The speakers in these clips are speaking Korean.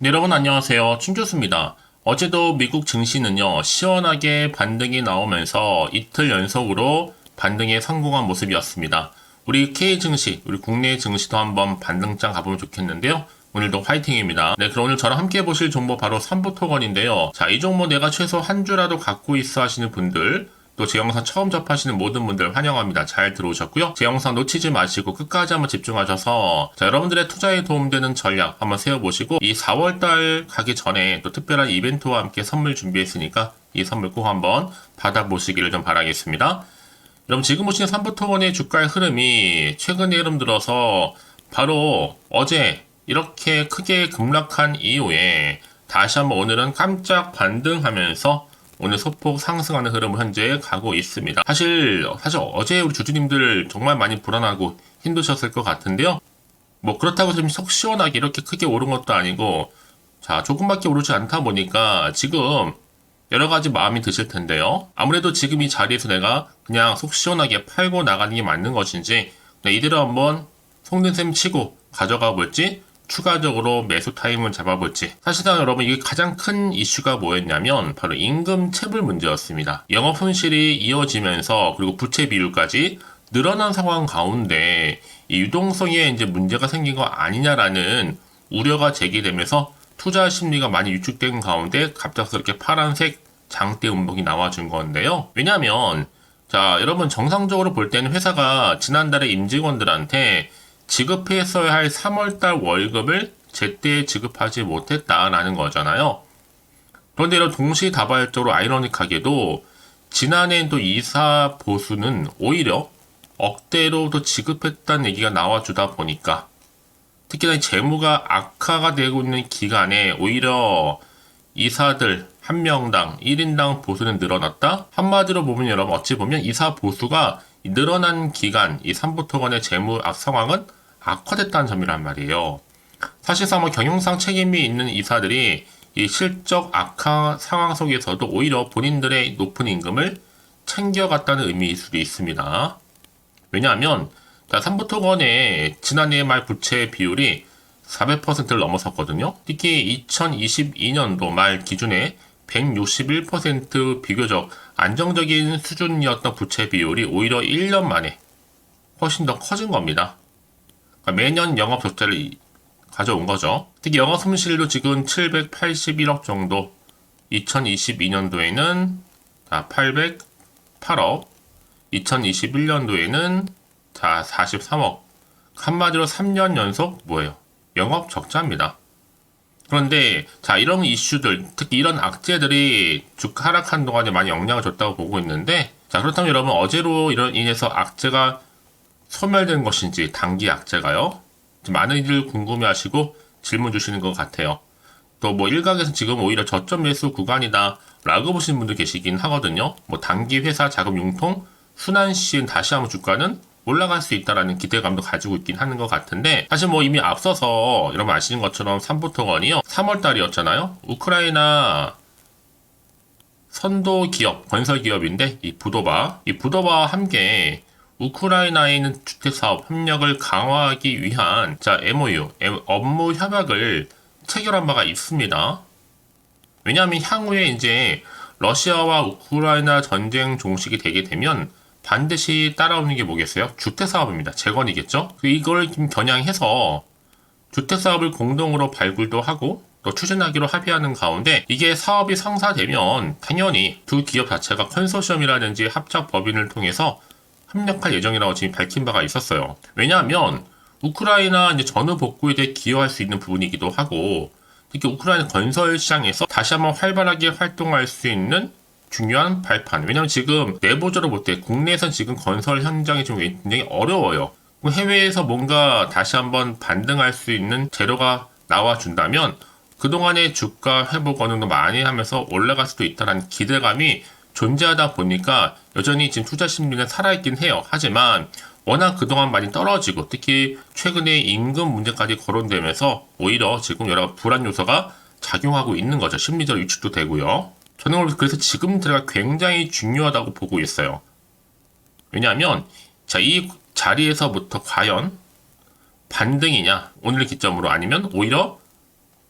네, 여러분 안녕하세요. 춘교수입니다. 어제도 미국 증시는요, 시원하게 반등이 나오면서 이틀 연속으로 반등에 성공한 모습이었습니다. 우리 K 증시, 우리 국내 증시도 한번 반등장 가보면 좋겠는데요. 오늘도 화이팅입니다. 네, 그럼 오늘 저랑 함께 보실 종목 바로 삼부토건인데요. 자, 이 종목 내가 최소 한 주라도 갖고 있어 하시는 분들, 또 제 영상 처음 접하시는 모든 분들 환영합니다. 잘 들어오셨고요. 제 영상 놓치지 마시고 끝까지 한번 집중하셔서 자, 여러분들의 투자에 도움되는 전략 한번 세워보시고 이 4월달 가기 전에 또 특별한 이벤트와 함께 선물 준비했으니까 이 선물 꼭 한번 받아보시기를 좀 바라겠습니다. 여러분 지금 보시는 삼부토건의 주가의 흐름이 최근에 흐름 들어서 바로 어제 이렇게 크게 급락한 이후에 다시 한번 오늘은 깜짝 반등하면서 오늘 소폭 상승하는 흐름을 현재 가고 있습니다. 사실 어제 우리 주주님들 정말 많이 불안하고 힘드셨을 것 같은데요. 뭐 그렇다고 해서 속 시원하게 이렇게 크게 오른 것도 아니고 자 조금밖에 오르지 않다 보니까 지금 여러 가지 마음이 드실 텐데요. 아무래도 지금 이 자리에서 내가 그냥 속 시원하게 팔고 나가는 게 맞는 것인지 이대로 한번 속는 셈 치고 가져가 볼지 추가적으로 매수 타임을 잡아볼지. 사실상 여러분 이게 가장 큰 이슈가 뭐였냐면 바로 임금 체불 문제였습니다. 영업 손실이 이어지면서 그리고 부채 비율까지 늘어난 상황 가운데 이 유동성에 이제 문제가 생긴 거 아니냐라는 우려가 제기되면서 투자 심리가 많이 위축된 가운데 갑작스럽게 파란색 장대 음봉이 나와준 건데요. 왜냐하면 자 여러분 정상적으로 볼 때는 회사가 지난달에 임직원들한테 지급했어야 할 3월달 월급을 제때 지급하지 못했다라는 거잖아요. 그런데 이런 동시다발적으로 아이러닉하게도 지난해 또 이사 보수는 오히려 억대로 또 지급했다는 얘기가 나와주다 보니까 특히나 재무가 악화가 되고 있는 기간에 오히려 이사들 한 명당 1인당 보수는 늘어났다? 한마디로 보면 여러분 어찌 보면 이사 보수가 늘어난 기간 이 삼부토건의 재무 상황은 악화됐다는 점이란 말이에요. 사실상 경영상 책임이 있는 이사들이 이 실적 악화 상황 속에서도 오히려 본인들의 높은 임금을 챙겨갔다는 의미일 수도 있습니다. 왜냐하면 삼부토건의 지난해 말 부채 비율이 400%를 넘어섰거든요. 특히 2022년도 말 기준에 161% 비교적 안정적인 수준이었던 부채 비율이 오히려 1년 만에 훨씬 더 커진 겁니다. 그러니까 매년 영업 적자를 가져온 거죠. 특히 영업 손실도 지금 781억 정도, 2022년도에는 808억, 2021년도에는 43억. 한마디로 3년 연속 뭐예요? 영업 적자입니다. 그런데 이런 이슈들, 특히 이런 악재들이 주가 하락한 동안에 많이 영향을 줬다고 보고 있는데 그렇다면 여러분 어제로 인해서 악재가 소멸된 것인지 단기 악재가요? 많은 이들 궁금해하시고 질문 주시는 것 같아요. 또 일각에서 지금 오히려 저점 매수 구간이다 라고 보시는 분들 계시긴 하거든요. 단기 회사 자금 융통 순환 시엔 다시 한번 주가는 올라갈 수 있다라는 기대감도 가지고 있긴 하는 것 같은데 사실 이미 앞서서 여러분 아시는 것처럼 삼부토건이요 3월달이었잖아요. 우크라이나 선도 기업, 건설 기업인데 이 부도바와 함께 우크라이나에 있는 주택사업 협력을 강화하기 위한 MOU, 업무 협약을 체결한 바가 있습니다. 왜냐하면 향후에 이제 러시아와 우크라이나 전쟁 종식이 되게 되면 반드시 따라오는 게 뭐겠어요? 주택사업입니다. 재건이겠죠? 이걸 좀 겨냥해서 주택사업을 공동으로 발굴도 하고 또 추진하기로 합의하는 가운데 이게 사업이 성사되면 당연히 두 기업 자체가 컨소시엄이라든지 합작 법인을 통해서 협력할 예정이라고 지금 밝힌 바가 있었어요. 왜냐하면 우크라이나 전후 복구에 대해 기여할 수 있는 부분이기도 하고 특히 우크라이나 건설 시장에서 다시 한번 활발하게 활동할 수 있는 중요한 발판. 왜냐하면 지금 내부적으로 볼 때 국내에선 지금 건설 현장이 좀 굉장히 어려워요. 해외에서 뭔가 다시 한번 반등할 수 있는 재료가 나와준다면 그동안의 주가 회복 어느 정도 많이 하면서 올라갈 수도 있다는 기대감이 존재하다 보니까 여전히 지금 투자 심리는 살아있긴 해요. 하지만 워낙 그동안 많이 떨어지고 특히 최근에 임금 문제까지 거론되면서 오히려 지금 여러 불안 요소가 작용하고 있는 거죠. 심리적 위축도 되고요. 저는 그래서 지금 제가 굉장히 중요하다고 보고 있어요. 왜냐하면 이 자리에서부터 과연 반등이냐 오늘 기점으로 아니면 오히려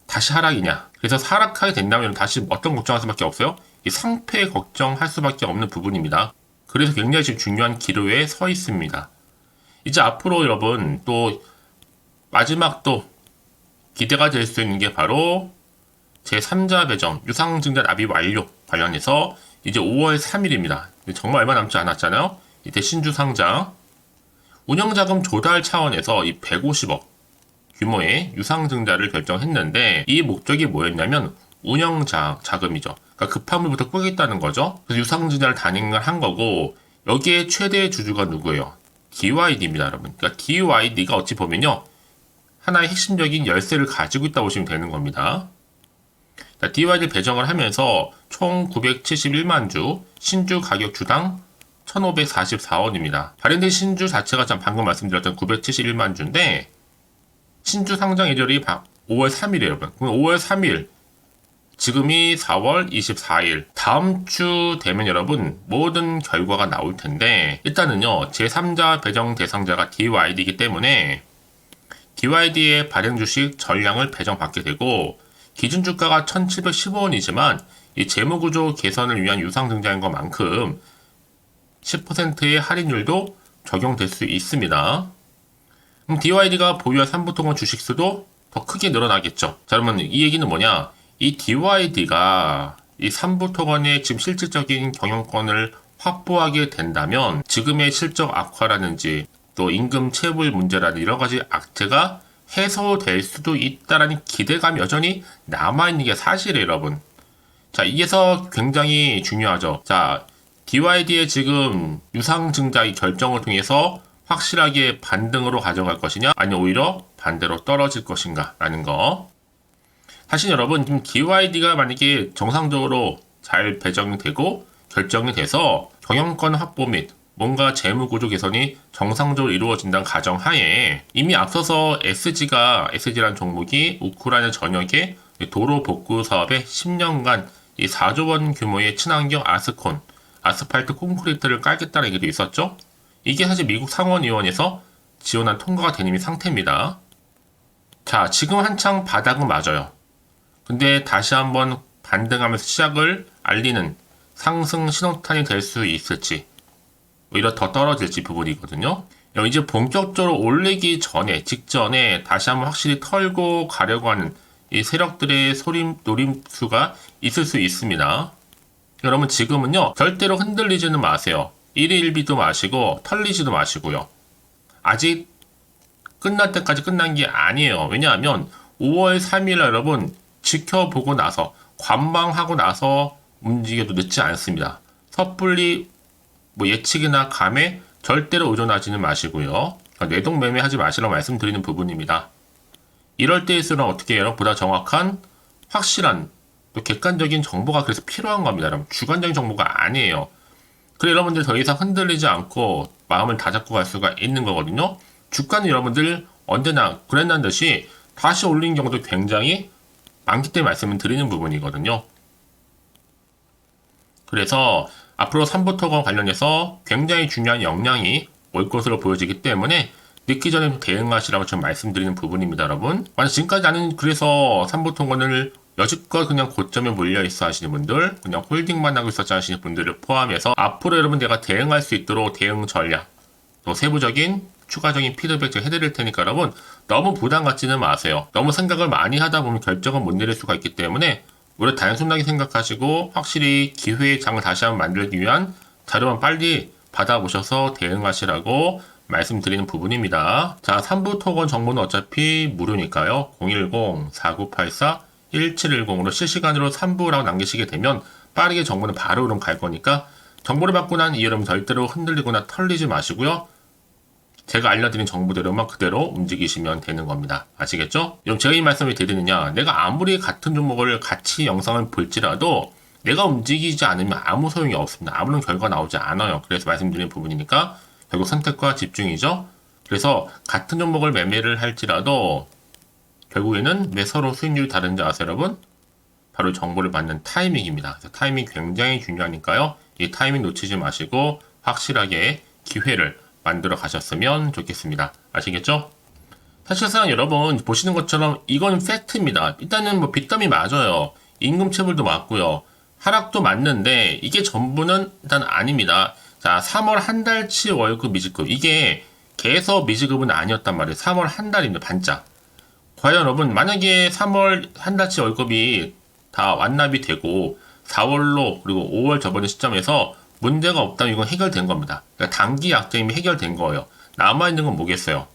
다시 하락이냐. 그래서 하락하게 된다면 다시 어떤 걱정할 수밖에 없어요? 이 상패 걱정할 수밖에 없는 부분입니다. 그래서 굉장히 지금 중요한 기로에 서 있습니다. 이제 앞으로 여러분 또 마지막 또 기대가 될 수 있는 게 바로 제3자 배정 유상증자 납입 완료 관련해서 이제 5월 3일입니다. 정말 얼마 남지 않았잖아요. 이때 신주 상장 운영자금 조달 차원에서 이 150억 규모의 유상증자를 결정했는데 이 목적이 뭐였냐면 운영 자금이죠. 그러니까 급한 물부터 끄겠다는 거죠. 그래서 유상증자를 단행을 한 거고 여기에 최대 주주가 누구예요? DYD입니다, 여러분. 그러니까 DYD가 어찌 보면요 하나의 핵심적인 열쇠를 가지고 있다고 보시면 되는 겁니다. DYD 배정을 하면서 총 971만 주, 신주 가격 주당 1,544원입니다. 발행된 신주 자체가 방금 말씀드렸던 971만 주인데 신주 상장 예절이 5월 3일이에요, 여러분. 그럼 5월 3일, 지금이 4월 24일, 다음 주 되면 여러분 모든 결과가 나올 텐데 일단은요 제3자 배정 대상자가 DYD이기 때문에 DYD의 발행 주식 전량을 배정받게 되고 기준 주가가 1,715원이지만 이 재무구조 개선을 위한 유상증자인 것만큼 10%의 할인율도 적용될 수 있습니다. 그럼 DYD가 보유한 삼부토건 주식 수도 더 크게 늘어나겠죠. 자, 그러면 이 얘기는 뭐냐? 이 DYD가 이 삼부토건의 지금 실질적인 경영권을 확보하게 된다면 지금의 실적 악화라든지 또 임금 체불 문제라든지 여러 가지 악재가 해소될 수도 있다라는 기대감이 여전히 남아있는 게 사실이에요, 여러분. 자, 이게서 굉장히 중요하죠. 자, DYD의 지금 유상증자의 결정을 통해서 확실하게 반등으로 가져갈 것이냐, 아니면 오히려 반대로 떨어질 것인가 라는 거. 사실 여러분, 지금 DYD가 만약에 정상적으로 잘 배정이 되고 결정이 돼서 경영권 확보 및 뭔가 재무구조 개선이 정상적으로 이루어진다는 가정하에 이미 앞서서 SG라는 종목이 우크라이나 전역의 도로 복구 사업에 10년간 이 4조 원 규모의 친환경 아스팔트 콘크리트를 깔겠다는 얘기도 있었죠. 이게 사실 미국 상원의원에서 지원안 통과가 된 이미 상태입니다. 자, 지금 한창 바닥은 맞아요. 근데 다시 한번 반등하면서 시작을 알리는 상승 신호탄이 될 수 있을지 오히려 더 떨어질지 부분이거든요. 이제 본격적으로 올리기 직전에 다시 한번 확실히 털고 가려고 하는 이 세력들의 노림수가 있을 수 있습니다. 여러분 지금은요 절대로 흔들리지는 마세요. 1위 1비도 마시고 털리지도 마시고요. 아직 끝날 때까지 끝난 게 아니에요. 왜냐하면 5월 3일 여러분 지켜보고 나서 관망하고 나서 움직여도 늦지 않습니다. 섣불리 예측이나 감에 절대로 의존하지는 마시고요. 내동 매매하지 마시라고 말씀드리는 부분입니다. 이럴 때일수록 어떻게 해요? 보다 정확한 확실한 또 객관적인 정보가 그래서 필요한 겁니다. 여러분 주관적인 정보가 아니에요. 그래 여러분들 더 이상 흔들리지 않고 마음을 다잡고 갈 수가 있는 거거든요. 주가는 여러분들 언제나 그랬난 듯이 다시 올린 경우도 굉장히 많기 때문에 말씀을 드리는 부분이거든요. 그래서 앞으로 삼부토건 관련해서 굉장히 중요한 역량이 올 것으로 보여지기 때문에 늦기 전에 대응하시라고 지금 말씀드리는 부분입니다, 여러분. 만약 지금까지 나는 그래서 삼부토건을 여지껏 그냥 고점에 몰려있어 하시는 분들, 그냥 홀딩만 하고 있었지 하시는 분들을 포함해서 앞으로 여러분 내가 대응할 수 있도록 대응 전략, 또 세부적인 추가적인 피드백 좀 해드릴 테니까 여러분 너무 부담 갖지는 마세요. 너무 생각을 많이 하다 보면 결정을 못 내릴 수가 있기 때문에 오히려 단순하게 생각하시고 확실히 기회의 장을 다시 한번 만들기 위한 자료만 빨리 받아보셔서 대응하시라고 말씀드리는 부분입니다. 자, 3부 토건 정보는 어차피 무료니까요. 010-4984-1710으로 실시간으로 3부라고 남기시게 되면 빠르게 정보는 바로 그럼 갈 거니까 정보를 받고 난 이 여러분 절대로 흔들리거나 털리지 마시고요. 제가 알려드린 정보대로만 그대로 움직이시면 되는 겁니다. 아시겠죠? 그럼 제가 이 말씀을 드리느냐, 내가 아무리 같은 종목을 같이 영상을 볼지라도 내가 움직이지 않으면 아무 소용이 없습니다. 아무런 결과가 나오지 않아요. 그래서 말씀드리는 부분이니까 결국 선택과 집중이죠. 그래서 같은 종목을 매매를 할지라도 결국에는 왜 서로 수익률이 다른지 아세요, 여러분? 바로 정보를 받는 타이밍입니다. 그래서 타이밍 굉장히 중요하니까요. 이 타이밍 놓치지 마시고 확실하게 기회를 만들어 가셨으면 좋겠습니다. 아시겠죠? 사실상 여러분 보시는 것처럼 이건 팩트입니다. 일단은 뭐 빚더미 맞아요. 임금 체불도 맞고요. 하락도 맞는데 이게 전부는 일단 아닙니다. 자, 3월 한 달치 월급 미지급. 이게 개서 미지급은 아니었단 말이에요. 3월 한 달입니다. 반짝. 과연 여러분 만약에 3월 한 달치 월급이 다 완납이 되고 4월로 그리고 5월 저번에 시점에서 문제가 없다면 이건 해결된 겁니다. 그러니까 단기 약정이면 해결된 거예요. 남아있는 건 뭐겠어요?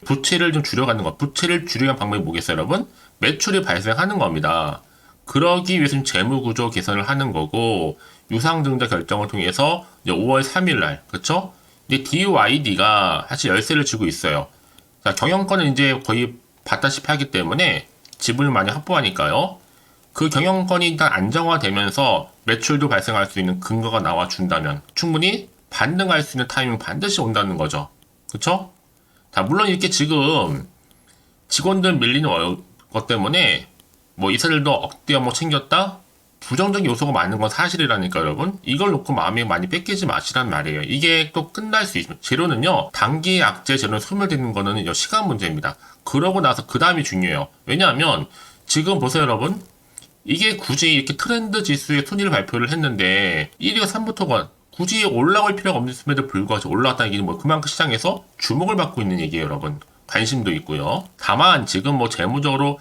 부채를 좀 줄여가는 거. 부채를 줄이는 방법이 뭐겠어요, 여러분? 매출이 발생하는 겁니다. 그러기 위해서는 재무구조 개선을 하는 거고, 유상증자 결정을 통해서 이제 5월 3일 날, 그쵸? 이제 DYD가 사실 열쇠를 쥐고 있어요. 자, 경영권은 이제 거의 받다시피 하기 때문에 지분을 많이 확보하니까요. 그 경영권이 일단 안정화되면서 매출도 발생할 수 있는 근거가 나와준다면 충분히 반등할 수 있는 타이밍 반드시 온다는 거죠. 그쵸? 자, 물론 이렇게 지금 직원들 밀리는 것 때문에 뭐 이사들도 억대 업무 챙겼다? 부정적인 요소가 많은 건 사실이라니까 여러분. 이걸 놓고 마음이 많이 뺏기지 마시란 말이에요. 이게 또 끝날 수 있습니다. 재료는요. 단기 악재 재료는 소멸되는 거는 시간 문제입니다. 그러고 나서 그 다음이 중요해요. 왜냐하면 지금 보세요 여러분. 이게 굳이 이렇게 트렌드 지수의 순위를 발표를 했는데 1위가 삼부토건 굳이 올라갈 필요가 없음에도 불구하고 올라왔다는 얘기는 뭐 그만큼 시장에서 주목을 받고 있는 얘기예요 여러분. 관심도 있고요. 다만 지금 뭐 재무적으로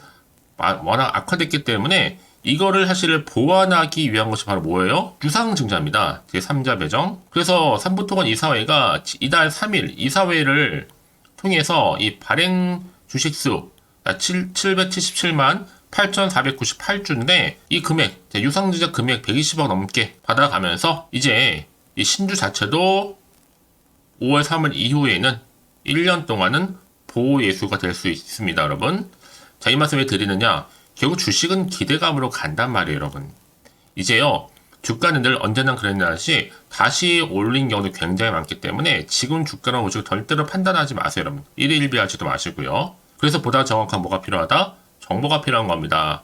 워낙 악화됐기 때문에 이거를 사실 보완하기 위한 것이 바로 뭐예요? 유상증자입니다. 제3자 배정. 그래서 삼부토건 이사회가 이달 3일 이사회를 통해서 이 발행 주식수 777만 8,498주인데 이 금액, 유상증자 금액 120억 넘게 받아가면서 이제 이 신주 자체도 5월 3일 이후에는 1년 동안은 보호 예수가 될 수 있습니다, 여러분. 자, 이 말씀 왜 드리느냐? 결국 주식은 기대감으로 간단 말이에요, 여러분. 이제요, 주가는 늘 언제나 그랬냐시 다시 올린 경우도 굉장히 많기 때문에 지금 주가랑 우측 절대로 판단하지 마세요, 여러분. 1일 1비 하지도 마시고요. 그래서 보다 정확한 뭐가 필요하다? 정보가 필요한 겁니다.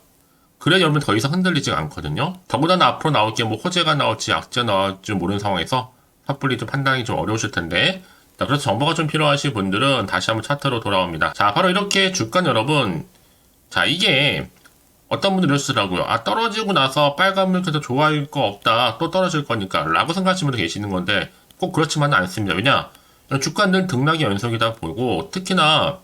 그래 여러분 더 이상 흔들리지 않거든요. 더군다나 앞으로 나올 게 뭐 호재가 나올지 악재 나올지 모르는 상황에서 섣불리 좀 판단이 좀 어려우실 텐데 자, 그래서 정보가 좀 필요하신 분들은 다시 한번 차트로 돌아옵니다. 자, 바로 이렇게 주가는 여러분 자, 이게 어떤 분들이 이러시더라고요. 아, 떨어지고 나서 빨간 물결도 좋아할 거 없다. 또 떨어질 거니까 라고 생각하시는 분도 계시는 건데 꼭 그렇지만은 않습니다. 왜냐? 주가는 늘 등락의 연속이다 보고 특히나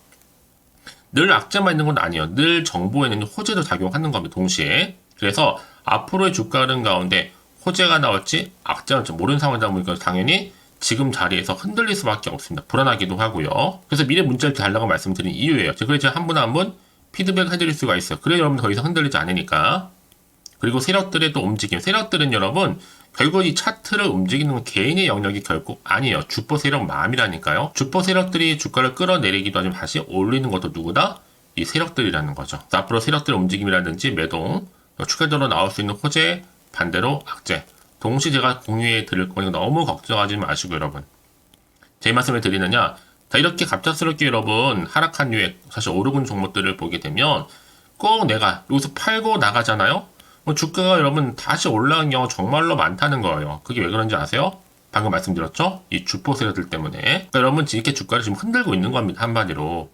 늘 악재만 있는 건 아니에요. 늘 정보에는 호재도 작용하는 겁니다. 동시에. 그래서 앞으로의 주가 흐름 가운데 호재가 나올지 악재가 나올지 모르는 상황이다 보니까 당연히 지금 자리에서 흔들릴 수밖에 없습니다. 불안하기도 하고요. 그래서 미래 문자를 달라고 말씀드린 이유예요. 그래서 한 분 한 분 피드백 해드릴 수가 있어요. 그래 여러분 더 이상 흔들리지 않으니까. 그리고 세력들의 또 움직임. 세력들은 여러분 결국 이 차트를 움직이는 건 개인의 영역이 결국 아니에요. 주포 세력 마음이라니까요. 주포 세력들이 주가를 끌어내리기도 하지만 다시 올리는 것도 누구다? 이 세력들이라는 거죠. 앞으로 세력들의 움직임이라든지 매동, 추가적으로 나올 수 있는 호재, 반대로 악재. 동시에 제가 공유해 드릴 거니까 너무 걱정하지 마시고 여러분. 제 말씀을 드리느냐? 자, 이렇게 갑작스럽게 여러분 하락한 이후에 사실 오르는 종목들을 보게 되면 꼭 내가 여기서 팔고 나가잖아요? 주가가 여러분 다시 올라간 경우 정말로 많다는 거예요. 그게 왜 그런지 아세요? 방금 말씀드렸죠? 이 주포 세력들 때문에. 그러니까 여러분 이렇게 주가를 지금 흔들고 있는 겁니다. 한마디로.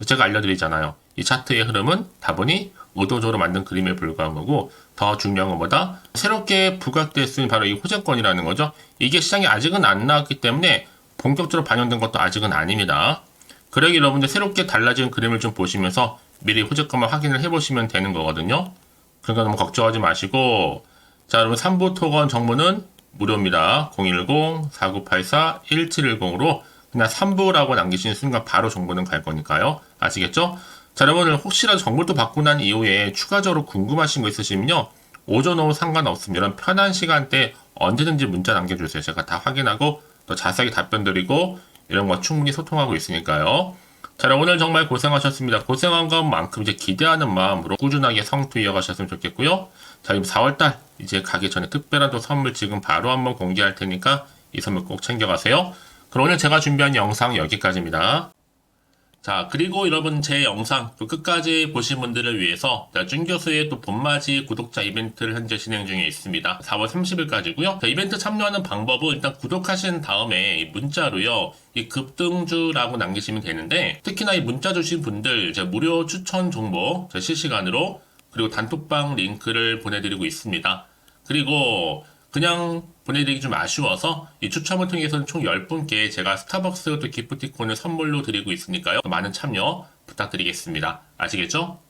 제가 알려드리잖아요. 이 차트의 흐름은 다분히 의도적으로 만든 그림에 불과한 거고 더 중요한 것보다 새롭게 부각될 수 있는 바로 이 호재권이라는 거죠. 이게 시장에 아직은 안 나왔기 때문에 본격적으로 반영된 것도 아직은 아닙니다. 그러기 여러분들 새롭게 달라진 그림을 좀 보시면서 미리 호재권만 확인을 해보시면 되는 거거든요. 그러니까 너무 걱정하지 마시고 자 여러분 3부 토건 정보는 무료입니다. 010-4984-1710으로 그냥 3부라고 남기시는 순간 바로 정보는 갈 거니까요. 아시겠죠? 자 여러분들 혹시라도 정보를 또 받고 난 이후에 추가적으로 궁금하신 거 있으시면요. 오전 오후 상관없습니다. 이런 편한 시간대 언제든지 문자 남겨주세요. 제가 다 확인하고 또 자세하게 답변 드리고 이런 거 충분히 소통하고 있으니까요. 자, 오늘 정말 고생하셨습니다. 고생한 것만큼 이제 기대하는 마음으로 꾸준하게 성투 이어가셨으면 좋겠고요. 자, 지금 4월달 이제 가기 전에 특별한 또 선물 지금 바로 한번 공개할 테니까 이 선물 꼭 챙겨가세요. 그럼 오늘 제가 준비한 영상 여기까지입니다. 자, 자, 그리고 여러분 제 영상 또 끝까지 보신 분들을 위해서 준 교수의 또 봄맞이 구독자 이벤트를 현재 진행 중에 있습니다. 4월 30일까지고요. 이벤트 참여하는 방법은 일단 구독하신 다음에 문자로요. 이 급등주라고 남기시면 되는데 특히나 이 문자 주신 분들 제가 무료 추천 정보 실시간으로 그리고 단톡방 링크를 보내드리고 있습니다. 그리고 그냥 보내드리기 좀 아쉬워서 이 추첨을 통해서는 총 10분께 제가 스타벅스 또 기프티콘을 선물로 드리고 있으니까요. 많은 참여 부탁드리겠습니다. 아시겠죠?